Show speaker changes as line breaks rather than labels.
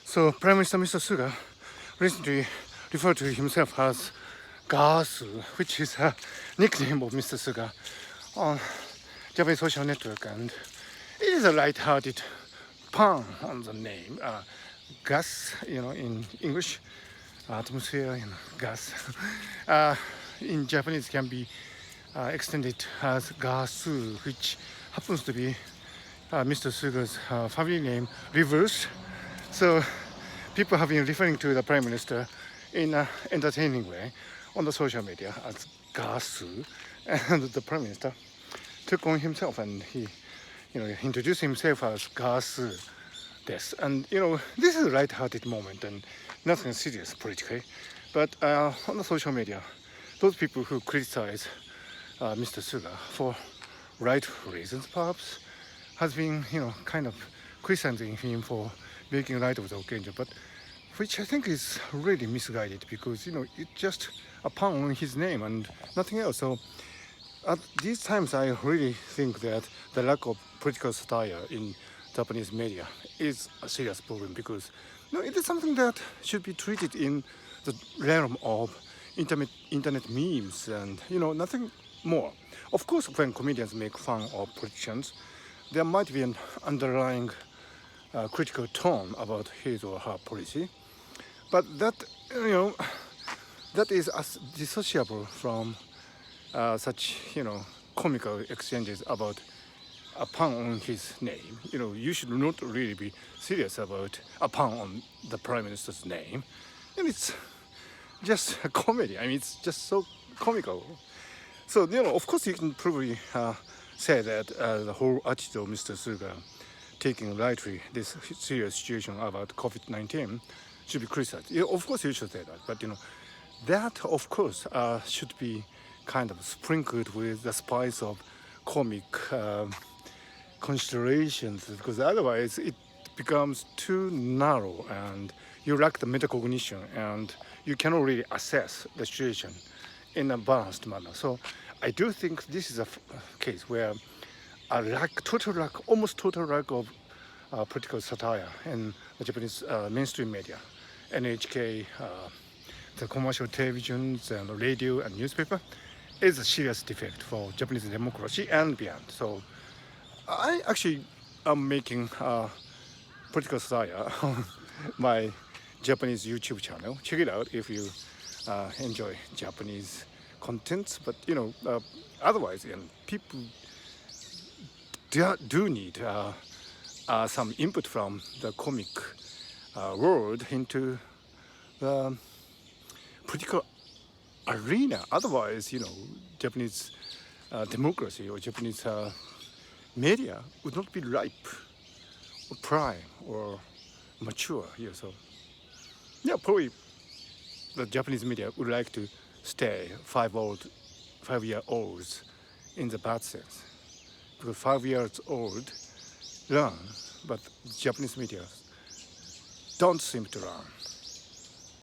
So Prime Minister Mr. Suga recently referred to himself as Gasu, which is a nickname of Mr. Suga on Japanese social network, and it is a light-hearted pun on the name. Gas, in English, atmosphere, gas. In Japanese can be extended as Gasu, which happens to be Mr. Suga's family name reversed. So people have been referring to the Prime Minister in an entertaining way on the social media as Gasu, and the Prime Minister took on himself and he introduced himself as Gasu des. And this is a light-hearted moment and nothing serious politically, but on the social media, those people who criticize Mr. Suga for right reasons perhaps has been kind of criticizing him for making light of the occasion, but which I think is really misguided, because it's just a pun on his name and nothing else. So at these times I really think that the lack of political satire in Japanese media is a serious problem, because it is something that should be treated in the realm of internet memes and nothing more. Of course, when comedians make fun of politicians, there might be an underlying critical tone about his or her policy, but that is as dissociable from such comical exchanges about a pun on his name. You should not really be serious about a pun on the Prime Minister's name, and it's just a comedy. I mean, it's just so comical. So of course you can probably say that the whole attitude of Mr. Suga taking lightly this serious situation about COVID-19 should be criticized. Of course you should say that, but that of course should be kind of sprinkled with the spice of comic considerations, because otherwise it becomes too narrow and you lack the metacognition and you cannot really assess the situation in a balanced manner. So I do think this is a case where almost total lack of political satire in the Japanese mainstream media, NHK, the commercial televisions and radio and newspaper, is a serious defect for Japanese democracy and beyond. So I actually am making political satire on my Japanese YouTube channel. Check it out if you enjoy Japanese contents. But otherwise, people do need some input from the comic world into the political arena. Otherwise, Japanese democracy or Japanese media would not be ripe or prime or mature here. So probably the Japanese media would like to stay 5-year-olds in the bad sense, because 5 years old learn, but Japanese media don't seem to learn.